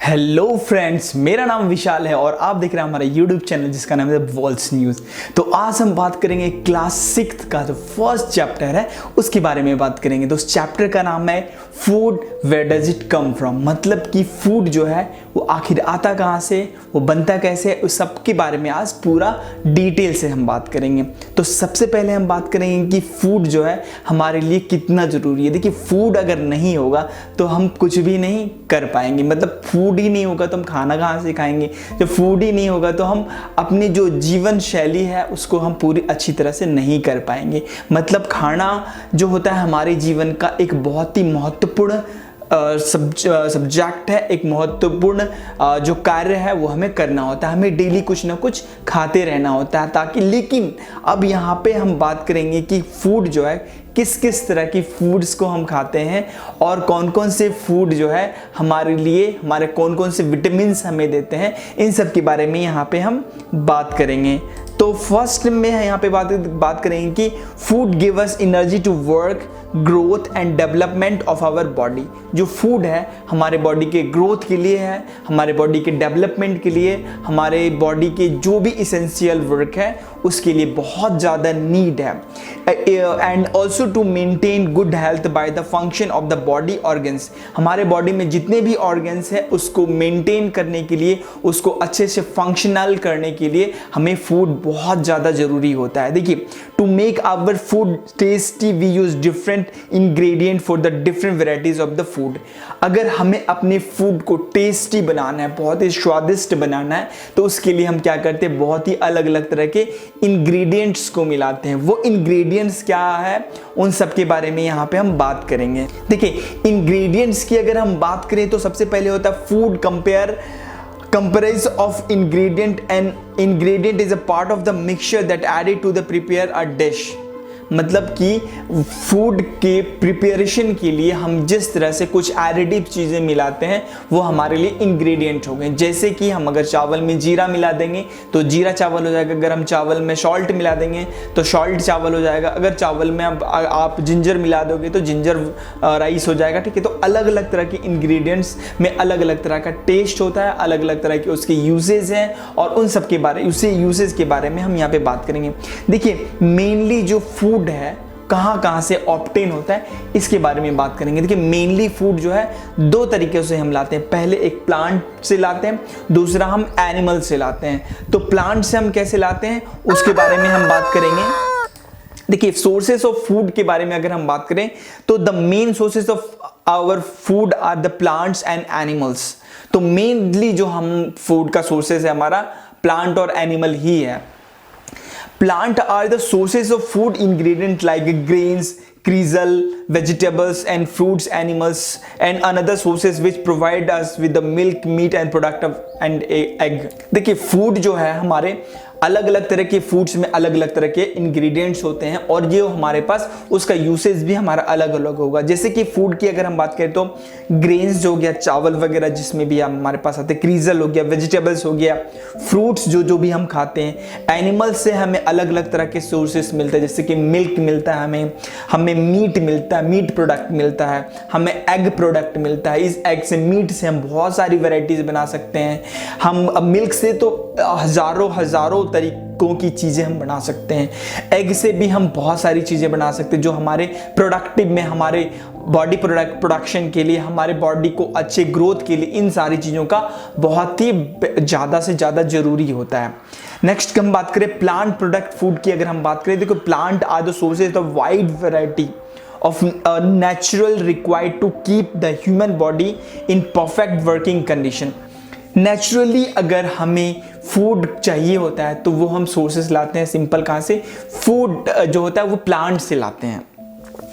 Hello friends, मेरा नाम विशाल है और आप देख रहे हैं हमारा यूट्यूब चैनल जिसका नाम है वॉल्स न्यूज़। तो आज हम बात करेंगे क्लास 6 का जो फर्स्ट चैप्टर है उसके बारे में बात करेंगे। तो उस चैप्टर का नाम है food where does it come from, मतलब कि फूड जो है वो आखिर आता कहाँ से, वो बनता कैसे, उस सब के बारे में आज पूरा डिटेल से हम बात करेंगे। तो सबसे पहले हम बात करेंगे कि फूड जो है हमारे लिए कितना ज़रूरी है। देखिए, फूड अगर नहीं होगा तो हम कुछ भी नहीं कर पाएंगे। मतलब फूड ही नहीं होगा तो हम खाना कहाँ से खाएंगे, जब फूड ही नहीं होगा तो हम अपनी जो जीवन शैली है उसको हम पूरी अच्छी तरह से नहीं कर पाएंगे। मतलब खाना जो होता है हमारे जीवन का एक बहुत ही महत्वपूर्ण सब्जेक्ट है, एक महत्वपूर्ण जो कार्य है वो हमें करना होता है। हमें डेली कुछ ना कुछ खाते रहना होता है ताकि, लेकिन अब यहाँ पे हम बात करेंगे कि फूड जो है किस किस तरह की फूड्स को हम खाते हैं और कौन कौन से फूड जो है हमारे लिए, हमारे कौन कौन से विटामिन्स हमें देते हैं, इन सब के बारे में यहाँ पे हम बात करेंगे। तो फर्स्ट में यहाँ पे बात करेंगे कि food give us energy to work, growth and development of our body. जो फूड है हमारे बॉडी के ग्रोथ के लिए है, हमारे बॉडी के डेवलपमेंट के लिए, हमारे बॉडी के जो भी इसेंशियल वर्क है उसके लिए बहुत ज़्यादा नीड है। And also to maintain good health by the function of the body organs. हमारे बॉडी में जितने भी ऑर्गन्स हैं उसको मेंटेन करने के लिए, उसको अच्छे से फंक्शनल करने के लिए हमें फूड बहुत ज़्यादा ज़रूरी होता है। देखिए, to make our food tasty we use different ingredient for the different varieties of the food. अगर हमें अपने फूड को टेस्टी बनाना है, बहुत ही स्वादिष्ट बनाना है, तो उसके लिए हम क्या करते हैं, बहुत ही अलग अलग तरह के इंग्रेडिएंट्स को मिलाते हैं। वो इंग्रेडिएंट्स क्या है उन सब के बारे में यहाँ पे हम बात करेंगे। देखिए, इंग्रेडिएंट्स की अगर हम बात करें तो सबसे पहले होता है food comprise of ingredient, and ingredient is a part of the mixture that added to the prepare a dish। मतलब कि फूड के प्रिपरेशन के लिए हम जिस तरह से कुछ एडिटिव चीज़ें मिलाते हैं वो हमारे लिए इंग्रेडिएंट हो गए। जैसे कि हम अगर चावल में जीरा मिला देंगे तो जीरा चावल हो जाएगा, अगर हम चावल में सॉल्ट मिला देंगे तो सॉल्ट चावल हो जाएगा, अगर चावल में आप जिंजर मिला दोगे तो जिंजर राइस हो जाएगा। ठीक है, तो अलग अलग तरह के इंग्रेडिएंट्स में अलग अलग तरह का टेस्ट होता है, अलग अलग तरह के उसके यूजेज हैं और उन सब के बारे यूसेज के बारे में हम यहाँ पे बात करेंगे। देखिए, मेनली जो फूड है कहाँ से ऑब्टेन होता है इसके बारे में बात करेंगे। देखिए, मेनली फूड जो है दो तरीके से हम लाते हैं। पहले एक प्लांट से लाते हैं, दूसरा हम एनिमल से लाते हैं। तो प्लांट से हम कैसे लाते हैं उसके बारे में हम बात करेंगे। देखिए, सोर्सेस ऑफ फूड के बारे में अगर हम बात करें तो the main sources of our food are the plants and animals. तो मेनली जो हम फूड का सोर्सेस है हमारा प्लांट और एनिमल ही है। Plant are the sources of food ingredient like grains, cereal, vegetables and fruits, animals and another sources which provide us with the milk, meat and product of and egg। देखिए, food जो है हमारे अलग अलग तरह के foods में अलग अलग तरह के इंग्रेडिएंट्स होते हैं और ये हमारे पास उसका यूसेज भी हमारा अलग अलग होगा। जैसे कि फूड की अगर हम बात करें तो ग्रेन्स जो हो गया, चावल वगैरह जिसमें भी हमारे पास आते हैं, क्रीजल हो गया, वेजिटेबल्स हो गया, फ्रूट्स जो भी हम खाते हैं। एनिमल्स से हमें अलग अलग तरह के सोर्सेस मिलते हैं, जैसे कि मिल्क मिलता है, हमें मीट मिलता है, मीट प्रोडक्ट मिलता है, हमें एग प्रोडक्ट मिलता है। इस एग से, मीट से हम बहुत सारी वेराइटीज बना सकते हैं। हम मिल्क से तो हजारों तरीकों की चीज़ें हम बना सकते हैं। एग से भी हम बहुत सारी चीज़ें बना सकते हैं जो हमारे प्रोडक्टिव में, हमारे बॉडी प्रोडक्शन के लिए, हमारे बॉडी को अच्छे ग्रोथ के लिए इन सारी चीज़ों का बहुत ही ज़्यादा से ज़्यादा ज़रूरी होता है। नेक्स्ट हम बात करें प्लांट प्रोडक्ट फूड की अगर हम बात करें, देखो, plant are the sources of wide variety of natural required to keep the human body in perfect working condition। Naturally अगर हमें फूड चाहिए होता है तो वो हम सोर्सेस लाते हैं सिंपल। कहाँ से? फूड जो होता है वो प्लांट से लाते हैं,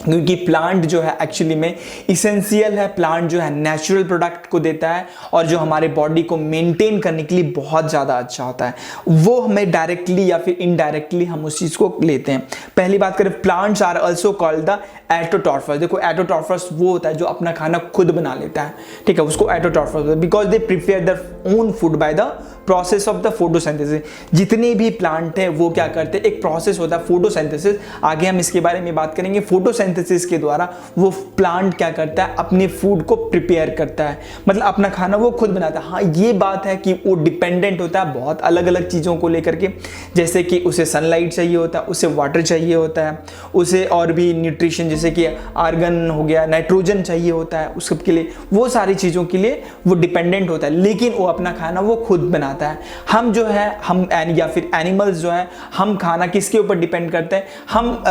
क्योंकि प्लांट जो है एक्चुअली में इसेंशियल है। प्लांट जो है नेचुरल प्रोडक्ट को देता है और जो हमारे बॉडी को मेंटेन करने के लिए बहुत ज़्यादा अच्छा होता है। वो हमें डायरेक्टली या फिर इनडायरेक्टली हम उस चीज़ को लेते हैं। पहली बात करें, plants are also called the autotrophs. देखो एटोट्रॉफर्स वो होता है जो अपना खाना खुद बना लेता है, ठीक है, उसको autotrophs, because they prepare their own food by the process of the photosynthesis. जितने भी प्लांट हैं वो क्या करते हैं, एक प्रोसेस होता है फोटोसिंथेसिस, आगे हम इसके बारे में बात करेंगे। फोटोसिंथेसिस के द्वारा वो प्लांट क्या करता है, अपने फूड को प्रिपेयर करता है, मतलब अपना खाना वो खुद बनाता है। हाँ, ये बात है कि वो डिपेंडेंट होता है बहुत अलग अलग चीज़ों को लेकर के, जैसे कि उसे सनलाइट चाहिए होता है, उसे वाटर चाहिए होता है, उसे और भी न्यूट्रिशन जैसे कि आर्गन हो गया, नाइट्रोजन चाहिए होता है उस सब के लिए, वो सारी चीज़ों के लिए वो डिपेंडेंट होता है, लेकिन वो अपना खाना वो खुद बनाता है। हम जो है हम या फिर एनिमल्स जो है, हम खाना किसके ऊपर डिपेंड करते हैं, हम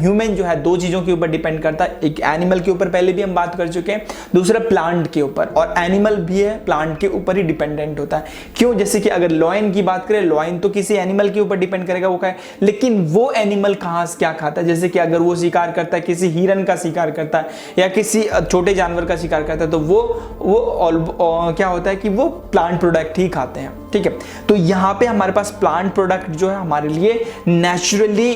ह्यूमन जो है दो चीज़ों के ऊपर डिपेंड करता है, एक एनिमल के ऊपर पहले भी हम बात कर चुके हैं, दूसरा प्लांट के ऊपर, और एनिमल भी है प्लांट के ऊपर ही डिपेंडेंट होता है। क्यों, जैसे कि अगर लॉयन की बात करें, लॉयन तो किसी एनिमल के ऊपर डिपेंड करेगा वो खाए, लेकिन वो एनिमल कहाँ से क्या खाता है, जैसे कि अगर वो शिकार करता है, किसी हिरन का शिकार करता है या किसी छोटे जानवर का शिकार करता है, तो वो क्या होता है कि वो प्लांट प्रोडक्ट ही खाते हैं, ठीक है। तो यहाँ पे हमारे पास प्लांट प्रोडक्ट जो है हमारे लिए नेचुरली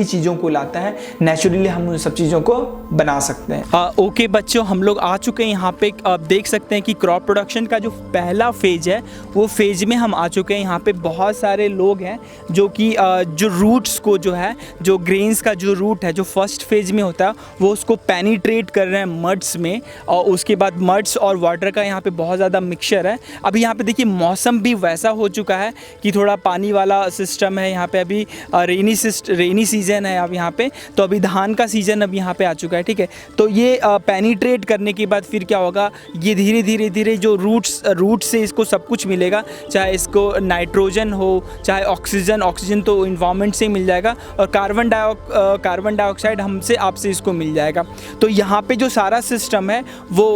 चीज़ों को लाता है, नेचुरली हम उन सब चीज़ों को बना सकते हैं। ओके बच्चों, हम लोग आ चुके हैं यहाँ पे। आप देख सकते हैं कि क्रॉप प्रोडक्शन का जो पहला फेज है वो फेज में हम आ चुके हैं। यहाँ पे बहुत सारे लोग हैं जो कि जो रूट्स को जो है, जो ग्रेन्स का जो रूट है जो फर्स्ट फेज में होता है वो उसको पेनिट्रेट कर रहे हैं मड्स में, और उसके बाद मड्स और वाटर का यहाँ पे बहुत ज़्यादा मिक्सचर है। अभी यहाँ पे देखिए मौसम भी वैसा हो चुका है कि थोड़ा पानी वाला सिस्टम है यहाँ पे, अभी रेनी सीजन है अब यहाँ पे, तो अभी धान का सीजन अब यहाँ पे आ चुका है, ठीक है। तो ये पेनिट्रेट करने के बाद फिर क्या होगा, ये धीरे धीरे धीरे जो रूट से इसको सब कुछ मिलेगा, चाहे इसको नाइट्रोजन हो चाहे ऑक्सीजन तो इन्वायरमेंट से ही मिल जाएगा, और कार्बन डाइऑक्साइड हमसे आपसे इसको मिल जाएगा। तो यहाँ पे जो सारा सिस्टम है वो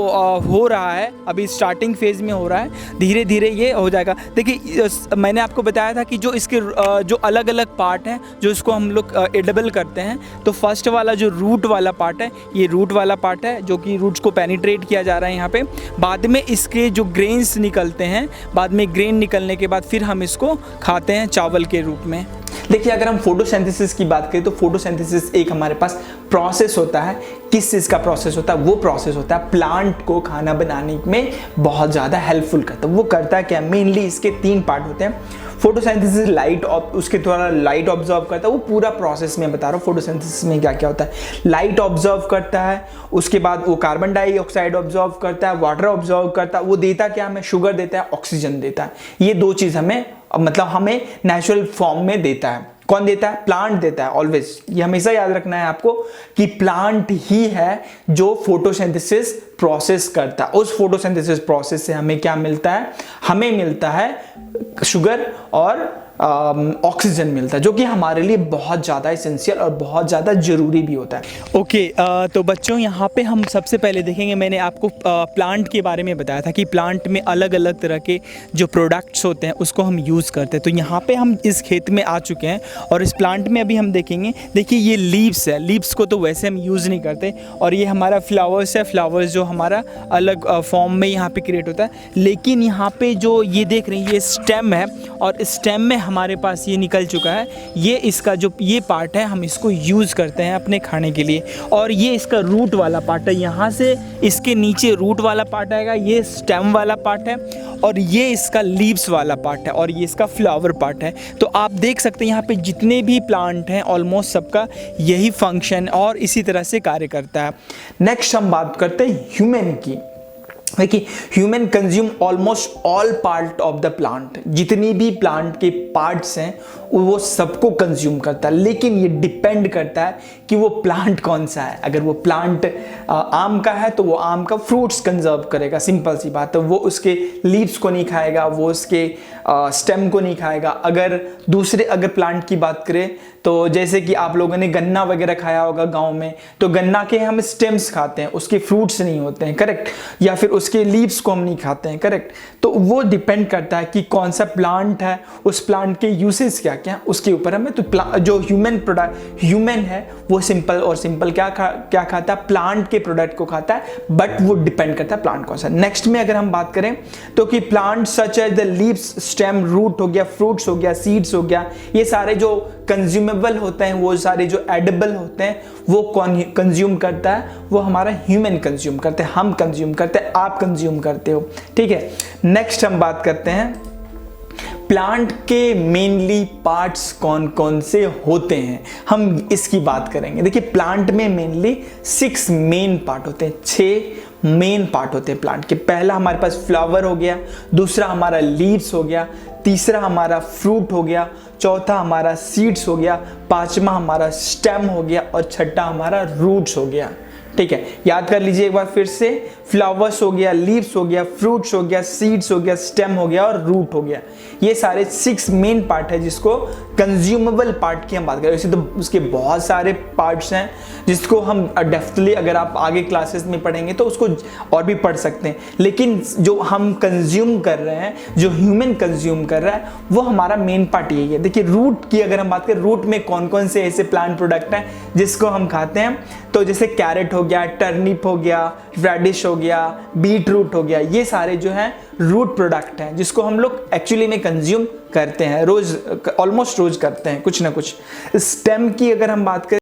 हो रहा है, अभी स्टार्टिंग फेज में हो रहा है, धीरे धीरे ये हो जाएगा। देखिए मैंने आपको बताया था कि जो इसके जो अलग अलग पार्ट हैं जो इसको हम लोग एडिबल करते हैं, तो फर्स्ट वाला जो रूट वाला पार्ट है, ये रूट वाला पार्ट है जो कि रूट्स को पेनिट्रेट किया जा रहा है यहाँ पे। बाद में इसके जो ग्रेन्स निकलते हैं, बाद में ग्रेन निकलने के बाद फिर हम इसको खाते हैं चावल के रूप में। देखिए अगर हम फोटोसिंथेसिस की बात करें तो फोटोसिंथेसिस एक हमारे पास प्रोसेस होता है। किस चीज़ का प्रोसेस होता है, वो प्रोसेस होता है प्लांट को खाना बनाने में बहुत ज़्यादा हेल्पफुल करता है। वो करता है क्या, मेनली इसके 3 पार्ट होते हैं। फोटोसिंथेसिस उसके द्वारा लाइट ऑब्जर्व करता है, वो पूरा प्रोसेस में बता रहा हूँ फोटोसिंथेसिस में क्या क्या होता है। लाइट ऑब्जर्व करता है, उसके बाद वो कार्बन डाइऑक्साइड ऑब्जर्व करता है, वाटर ऑब्जर्व करता है, वो देता क्या हमें, शुगर देता है, ऑक्सीजन देता है। ये 2 चीज़ हमें नेचुरल फॉर्म में देता है। कौन देता है, प्लांट देता है ऑलवेज। ये हमेशा याद रखना है आपको कि प्लांट ही है जो फोटोसिंथेसिस प्रोसेस करता है। उस फोटोसिंथेसिस प्रोसेस से हमें क्या मिलता है, हमें मिलता है शुगर और ऑक्सीजन मिलता है, जो कि हमारे लिए बहुत ज़्यादा एसेंशियल और बहुत ज़्यादा ज़रूरी भी होता है। ओके, तो बच्चों यहाँ पे हम सबसे पहले देखेंगे, मैंने आपको प्लांट के बारे में बताया था कि प्लांट में अलग अलग तरह के जो प्रोडक्ट्स होते हैं उसको हम यूज़ करते हैं। तो यहाँ पे हम इस खेत में आ चुके हैं और इस प्लांट में अभी हम देखेंगे, देखिए ये लीव्स है, लीव्स को तो वैसे हम यूज़ नहीं करते, और ये हमारा फ्लावर्स है, फ्लावर्स जो हमारा अलग फॉर्म में यहाँ पे क्रिएट होता है। लेकिन यहाँ पे जो ये देख रहे हैं ये स्टेम है, और स्टेम में हमारे पास ये निकल चुका है, ये इसका जो ये पार्ट है हम इसको यूज़ करते हैं अपने खाने के लिए। और ये इसका रूट वाला पार्ट है, यहाँ से इसके नीचे रूट वाला पार्ट आएगा, ये स्टेम वाला पार्ट है, और ये इसका लीव्स वाला पार्ट है, और ये इसका फ्लावर पार्ट है। तो आप देख सकते हैं यहाँ पे जितने भी प्लांट हैं ऑलमोस्ट सबका यही फंक्शन और इसी तरह से कार्य करता है। नेक्स्ट हम बात करते हैं ह्यूमन की। देखिए human consume almost all part of the plant. जितनी भी प्लांट के पार्ट्स हैं वो सबको कंज्यूम करता है, लेकिन ये डिपेंड करता है कि वो प्लांट कौन सा है। अगर वो प्लांट आम का है तो वो आम का फ्रूट्स कंजर्व करेगा, सिंपल सी बात है। वो उसके लीव्स को नहीं खाएगा, वो उसके स्टेम को नहीं खाएगा। अगर प्लांट की बात करें तो जैसे कि आप लोगों ने गन्ना वगैरह खाया होगा गांव में, तो गन्ना के हम स्टेम्स खाते हैं, उसके फ्रूट्स नहीं होते हैं, करेक्ट, या फिर उसके लीव्स को हम नहीं खाते हैं, करेक्ट। तो वो डिपेंड करता है कि कौन सा प्लांट है, उस प्लांट के यूसेज क्या क्या है उसके ऊपर हमें, तो जो ह्यूमन है वो सिंपल और सिंपल क्या खाता है, प्लांट के प्रोडक्ट को खाता है, बट वो डिपेंड करता है प्लांट कौन सा। नेक्स्ट में अगर हम बात करें तो कि plant such as the leaves, stem, root हो गया, फ्रूट्स हो गया, सीड्स हो गया, ये सारे जो कंज्यूमेबल होते हैं, वो सारे जो एडिबल होते हैं, वो कौन कंज्यूम करता है, वो हमारा ह्यूमन कंज्यूम करते हैं, हम कंज्यूम करते हैं, आप कंज्यूम करते हो, ठीक है। नेक्स्ट हम बात करते हैं प्लांट के मेनली पार्ट्स कौन कौन से होते हैं, हम इसकी बात करेंगे। देखिए प्लांट में मेनली 6 मेन पार्ट होते हैं, 6 मेन पार्ट होते हैं प्लांट के। पहला हमारे पास फ्लावर हो गया, दूसरा हमारा लीव्स हो गया, तीसरा हमारा फ्रूट हो गया, चौथा हमारा सीड्स हो गया, पांचवा हमारा स्टेम हो गया और छठा हमारा रूट्स हो गया, ठीक है। याद कर लीजिए एक बार फिर से, फ्लावर्स हो गया, लीव्स हो गया, फ्रूट्स हो गया, सीड्स हो गया, स्टेम हो गया और रूट हो गया। ये सारे 6 मेन पार्ट है जिसको कंज्यूमेबल पार्ट की हम बात करें। वैसे तो उसके बहुत सारे पार्ट्स हैं जिसको हम डेफिनेटली अगर आप आगे क्लासेस में पढ़ेंगे तो उसको और भी पढ़ सकते हैं, लेकिन जो हम कंज्यूम कर रहे हैं, जो ह्यूमन कंज्यूम कर रहा है, वो हमारा मेन पार्ट यही है। देखिए रूट की अगर हम बात करें, रूट में कौन कौन से ऐसे प्लांट प्रोडक्ट हैं जिसको हम खाते हैं, तो जैसे कैरेट हो गया, टर्निप हो गया, रेडिश हो गया, बीट रूट हो गया, ये सारे जो हैं रूट प्रोडक्ट हैं जिसको हम लोग एक्चुअली में कंज्यूम करते हैं, रोज ऑलमोस्ट रोज करते हैं कुछ ना कुछ। स्टेम की अगर हम बात करें